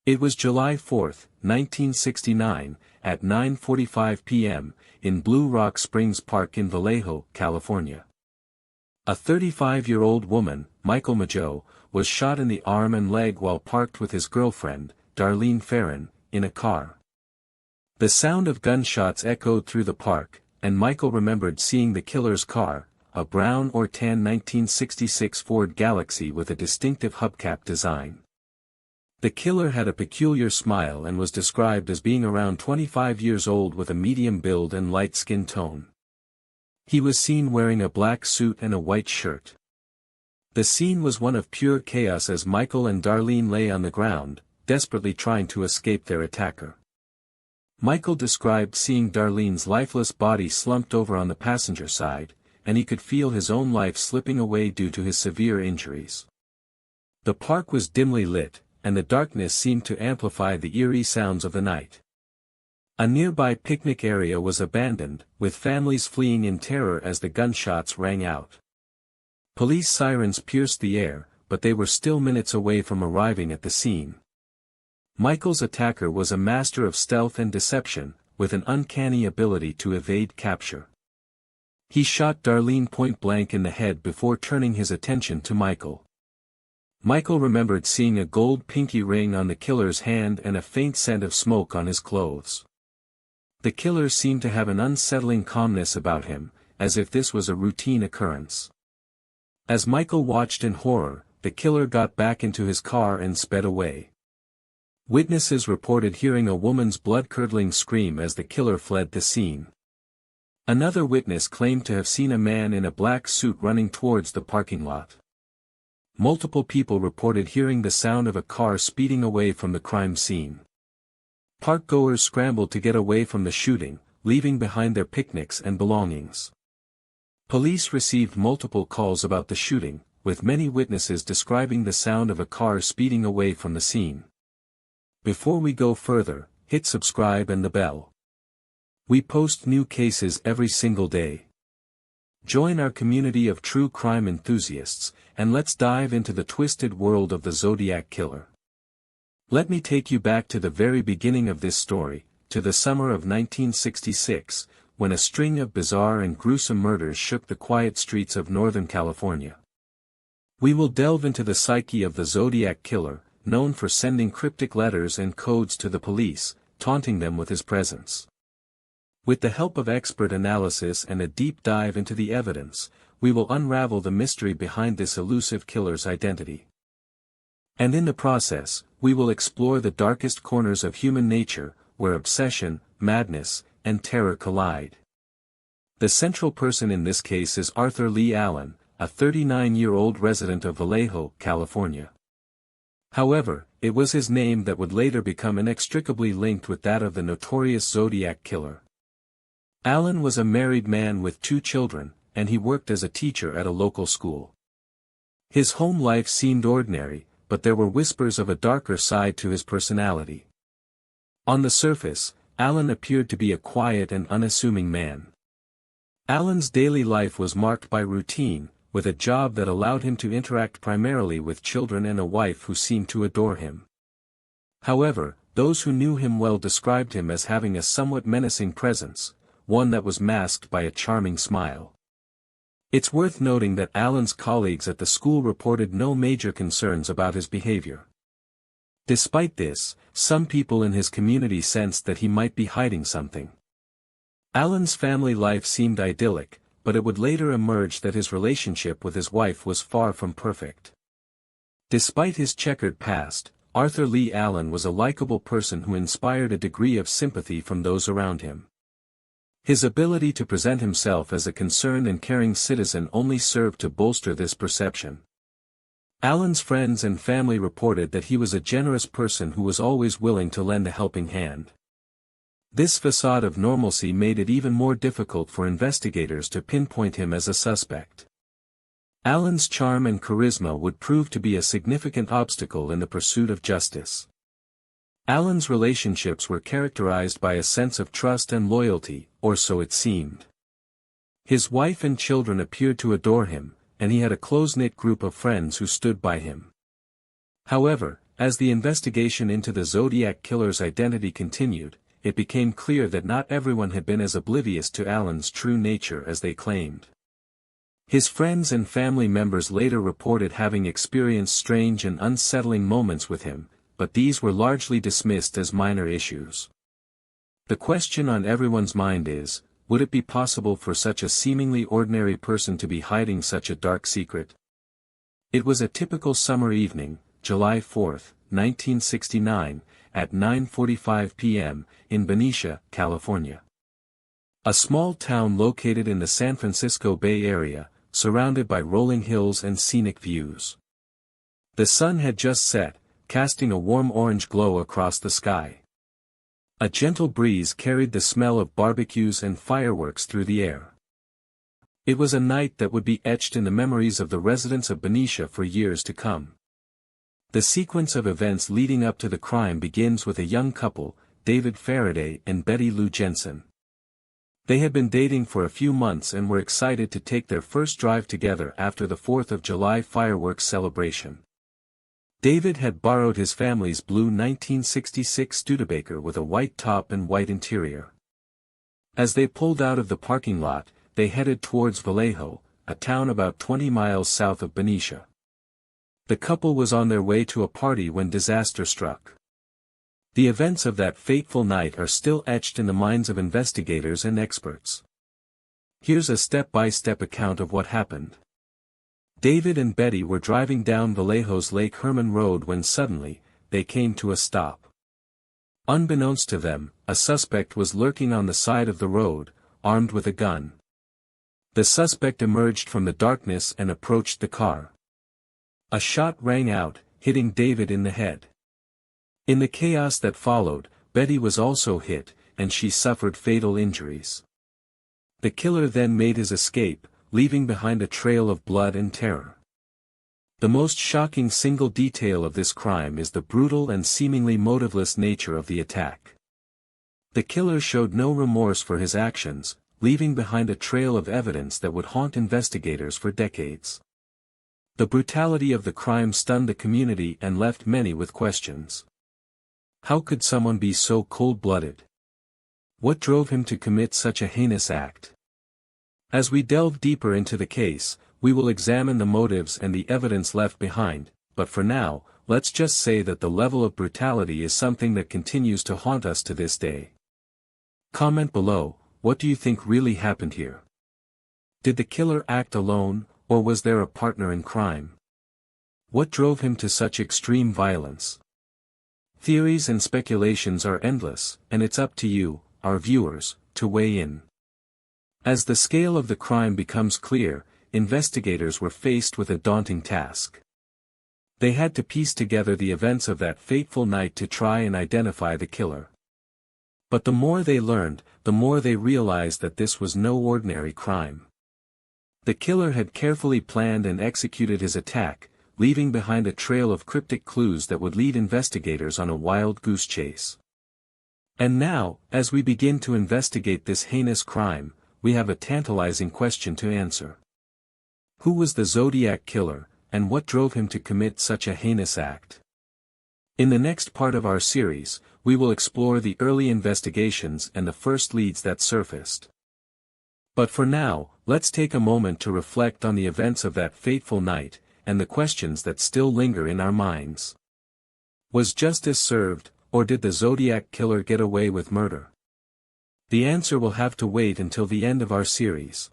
It was July 4, 1969, at 9:45 p.m., in Blue Rock Springs Park in Vallejo, California. A 35-year-old woman, Michael Mageau, was shot in the arm and leg while parked with his girlfriend, Darlene Ferrin, in a car. The sound of gunshots echoed through the park, and Michael remembered seeing the killer's car, a brown or tan 1966 Ford Galaxy with a distinctive hubcap design. The killer had a peculiar smile and was described as being around 25 years old with a medium build and light skin tone. He was seen wearing a black suit and a white shirt. The scene was one of pure chaos as Michael and Darlene lay on the ground, desperately trying to escape their attacker. Michael described seeing Darlene's lifeless body slumped over on the passenger side, and he could feel his own life slipping away due to his severe injuries. The park was dimly lit, and the darkness seemed to amplify the eerie sounds of the night. A nearby picnic area was abandoned, with families fleeing in terror as the gunshots rang out. Police sirens pierced the air, but they were still minutes away from arriving at the scene. Michael's attacker was a master of stealth and deception, with an uncanny ability to evade capture. He shot Darlene point-blank in the head before turning his attention to Michael. Michael remembered seeing a gold pinky ring on the killer's hand and a faint scent of smoke on his clothes. The killer seemed to have an unsettling calmness about him, as if this was a routine occurrence. As Michael watched in horror, the killer got back into his car and sped away. Witnesses reported hearing a woman's blood-curdling scream as the killer fled the scene. Another witness claimed to have seen a man in a black suit running towards the parking lot. Multiple people reported hearing the sound of a car speeding away from the crime scene. Parkgoers scrambled to get away from the shooting, leaving behind their picnics and belongings. Police received multiple calls about the shooting, with many witnesses describing the sound of a car speeding away from the scene. Before we go further, hit subscribe and the bell. We post new cases every single day. Join our community of true crime enthusiasts, and let's dive into the twisted world of the Zodiac Killer. Let me take you back to the very beginning of this story, to the summer of 1966, when a string of bizarre and gruesome murders shook the quiet streets of Northern California. We will delve into the psyche of the Zodiac Killer, known for sending cryptic letters and codes to the police, taunting them with his presence. With the help of expert analysis and a deep dive into the evidence, we will unravel the mystery behind this elusive killer's identity. And in the process, we will explore the darkest corners of human nature, where obsession, madness, and terror collide. The central person in this case is Arthur Lee Allen, a 39-year-old resident of Vallejo, California. However, it was his name that would later become inextricably linked with that of the notorious Zodiac Killer. Allen was a married man with 2 children, and he worked as a teacher at a local school. His home life seemed ordinary, but there were whispers of a darker side to his personality. On the surface, Allen appeared to be a quiet and unassuming man. Allen's daily life was marked by routine, with a job that allowed him to interact primarily with children and a wife who seemed to adore him. However, those who knew him well described him as having a somewhat menacing presence, one that was masked by a charming smile. It's worth noting that Allen's colleagues at the school reported no major concerns about his behavior. Despite this, some people in his community sensed that he might be hiding something. Allen's family life seemed idyllic, but it would later emerge that his relationship with his wife was far from perfect. Despite his checkered past, Arthur Lee Allen was a likable person who inspired a degree of sympathy from those around him. His ability to present himself as a concerned and caring citizen only served to bolster this perception. Allen's friends and family reported that he was a generous person who was always willing to lend a helping hand. This facade of normalcy made it even more difficult for investigators to pinpoint him as a suspect. Allen's charm and charisma would prove to be a significant obstacle in the pursuit of justice. Allen's relationships were characterized by a sense of trust and loyalty, or so it seemed. His wife and children appeared to adore him, and he had a close-knit group of friends who stood by him. However, As the investigation into the Zodiac Killer's identity continued, it became clear that not everyone had been as oblivious to Alan's true nature as they claimed. His friends and family members later reported having experienced strange and unsettling moments with him, but these were largely dismissed as minor issues. The question on everyone's mind is, would it be possible for such a seemingly ordinary person to be hiding such a dark secret? It was a typical summer evening, July 4, 1969, at 9:45 p.m., in Benicia, California. A small town located in the San Francisco Bay Area, surrounded by rolling hills and scenic views. The sun had just set, casting a warm orange glow across the sky. A gentle breeze carried the smell of barbecues and fireworks through the air. It was a night that would be etched in the memories of the residents of Benicia for years to come. The sequence of events leading up to the crime begins with a young couple, David Faraday and Betty Lou Jensen. They had been dating for a few months and were excited to take their first drive together after the 4th of July fireworks celebration. David had borrowed his family's blue 1966 Studebaker with a white top and white interior. As they pulled out of the parking lot, they headed towards Vallejo, a town about 20 miles south of Benicia. The couple was on their way to a party when disaster struck. The events of that fateful night are still etched in the minds of investigators and experts. Here's a step-by-step account of what happened. David and Betty were driving down Vallejo's Lake Herman Road when suddenly, they came to a stop. Unbeknownst to them, a suspect was lurking on the side of the road, armed with a gun. The suspect emerged from the darkness and approached the car. A shot rang out, hitting David in the head. In the chaos that followed, Betty was also hit, and she suffered fatal injuries. The killer then made his escape, leaving behind a trail of blood and terror. The most shocking single detail of this crime is the brutal and seemingly motiveless nature of the attack. The killer showed no remorse for his actions, leaving behind a trail of evidence that would haunt investigators for decades. The brutality of the crime stunned the community and left many with questions. How could someone be so cold-blooded? What drove him to commit such a heinous act? As we delve deeper into the case, we will examine the motives and the evidence left behind, but for now, let's just say that the level of brutality is something that continues to haunt us to this day. Comment below, what do you think really happened here? Did the killer act alone, or was there a partner in crime? What drove him to such extreme violence? Theories and speculations are endless, and it's up to you, our viewers, to weigh in. As the scale of the crime becomes clear, investigators were faced with a daunting task. They had to piece together the events of that fateful night to try and identify the killer. But the more they learned, the more they realized that this was no ordinary crime. The killer had carefully planned and executed his attack, leaving behind a trail of cryptic clues that would lead investigators on a wild goose chase. And now, as we begin to investigate this heinous crime, we have a tantalizing question to answer. Who was the Zodiac Killer, and what drove him to commit such a heinous act? In the next part of our series, we will explore the early investigations and the first leads that surfaced. But for now, let's take a moment to reflect on the events of that fateful night, and the questions that still linger in our minds. Was justice served, or did the Zodiac Killer get away with murder? The answer will have to wait until the end of our series.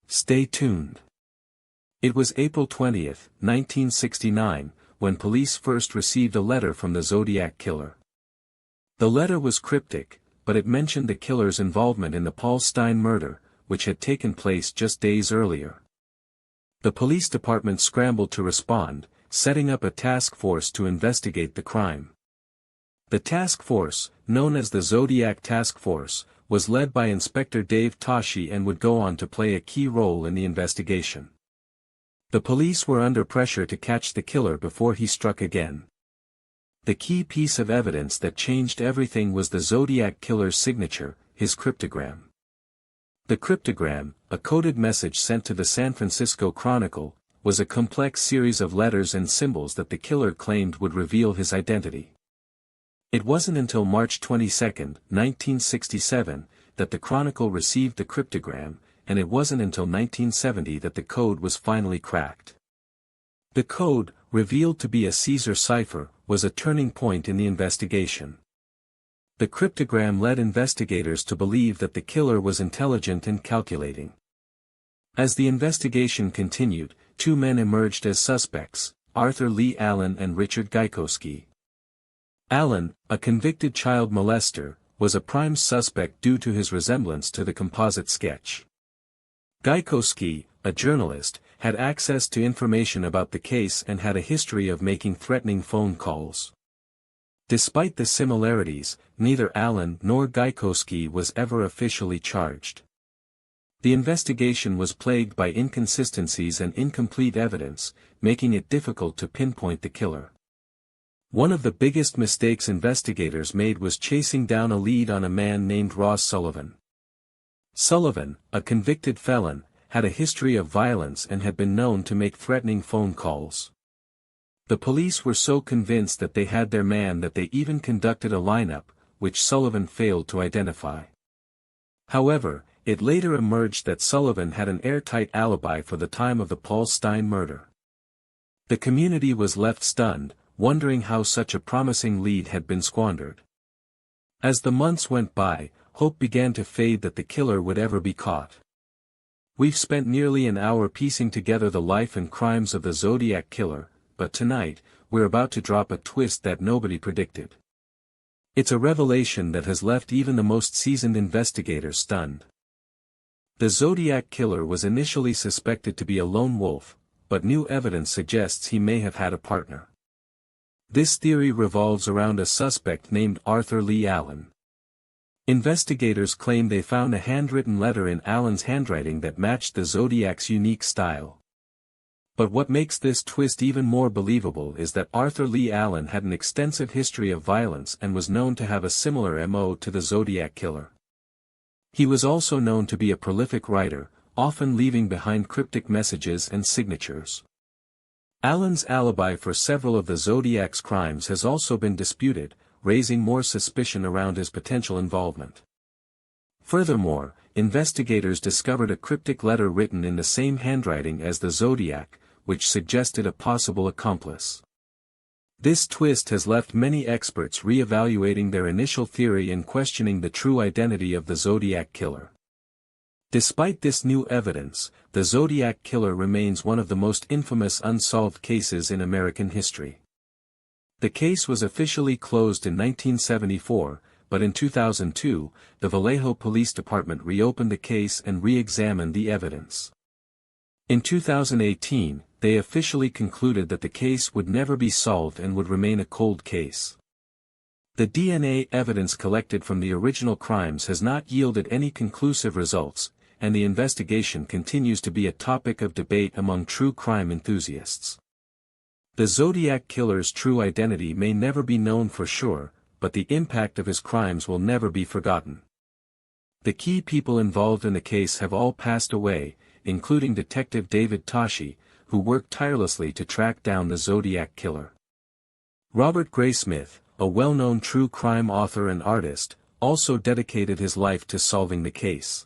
Stay tuned. It was April 20, 1969, when police first received a letter from the Zodiac Killer. The letter was cryptic, but it mentioned the killer's involvement in the Paul Stine murder, which had taken place just days earlier. The police department scrambled to respond, setting up a task force to investigate the crime. The task force, known as the Zodiac Task Force, was led by Inspector Dave Toschi and would go on to play a key role in the investigation. The police were under pressure to catch the killer before he struck again. The key piece of evidence that changed everything was the Zodiac Killer's signature, his cryptogram. The cryptogram, a coded message sent to the San Francisco Chronicle, was a complex series of letters and symbols that the killer claimed would reveal his identity. It wasn't until March 22, 1967, that the Chronicle received the cryptogram, and it wasn't until 1970 that the code was finally cracked. The code, revealed to be a Caesar cipher, was a turning point in the investigation. The cryptogram led investigators to believe that the killer was intelligent and calculating. As the investigation continued, two men emerged as suspects, Arthur Lee Allen and Richard Gaikowski. Allen, a convicted child molester, was a prime suspect due to his resemblance to the composite sketch. Gaikowski, a journalist, had access to information about the case and had a history of making threatening phone calls. Despite the similarities, neither Allen nor Gaikowski was ever officially charged. The investigation was plagued by inconsistencies and incomplete evidence, making it difficult to pinpoint the killer. One of the biggest mistakes investigators made was chasing down a lead on a man named Ross Sullivan. Sullivan, a convicted felon, had a history of violence and had been known to make threatening phone calls. The police were so convinced that they had their man that they even conducted a lineup, which Sullivan failed to identify. However, it later emerged that Sullivan had an airtight alibi for the time of the Paul Stine murder. The community was left stunned, wondering how such a promising lead had been squandered. As the months went by, hope began to fade that the killer would ever be caught. We've spent nearly an hour piecing together the life and crimes of the Zodiac Killer, but tonight, we're about to drop a twist that nobody predicted. It's a revelation that has left even the most seasoned investigators stunned. The Zodiac Killer was initially suspected to be a lone wolf, but new evidence suggests he may have had a partner. This theory revolves around a suspect named Arthur Lee Allen. Investigators claim they found a handwritten letter in Allen's handwriting that matched the Zodiac's unique style. But what makes this twist even more believable is that Arthur Lee Allen had an extensive history of violence and was known to have a similar MO to the Zodiac Killer. He was also known to be a prolific writer, often leaving behind cryptic messages and signatures. Allen's alibi for several of the Zodiac's crimes has also been disputed, raising more suspicion around his potential involvement. Furthermore, investigators discovered a cryptic letter written in the same handwriting as the Zodiac, which suggested a possible accomplice. This twist has left many experts re-evaluating their initial theory and questioning the true identity of the Zodiac Killer. Despite this new evidence, the Zodiac Killer remains one of the most infamous unsolved cases in American history. The case was officially closed in 1974, but in 2002, the Vallejo Police Department reopened the case and re-examined the evidence. In 2018, they officially concluded that the case would never be solved and would remain a cold case. The DNA evidence collected from the original crimes has not yielded any conclusive results, and the investigation continues to be a topic of debate among true crime enthusiasts. The Zodiac Killer's true identity may never be known for sure, but the impact of his crimes will never be forgotten. The key people involved in the case have all passed away, including Detective David Toschi, who worked tirelessly to track down the Zodiac Killer. Robert Graysmith, a well-known true crime author and artist, also dedicated his life to solving the case.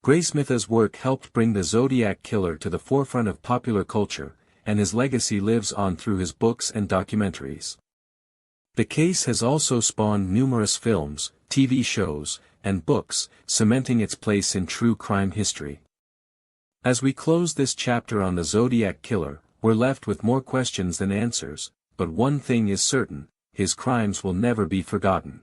Graysmith's work helped bring the Zodiac Killer to the forefront of popular culture, and his legacy lives on through his books and documentaries. The case has also spawned numerous films, TV shows, and books, cementing its place in true crime history. As we close this chapter on the Zodiac Killer, we're left with more questions than answers, but one thing is certain: his crimes will never be forgotten.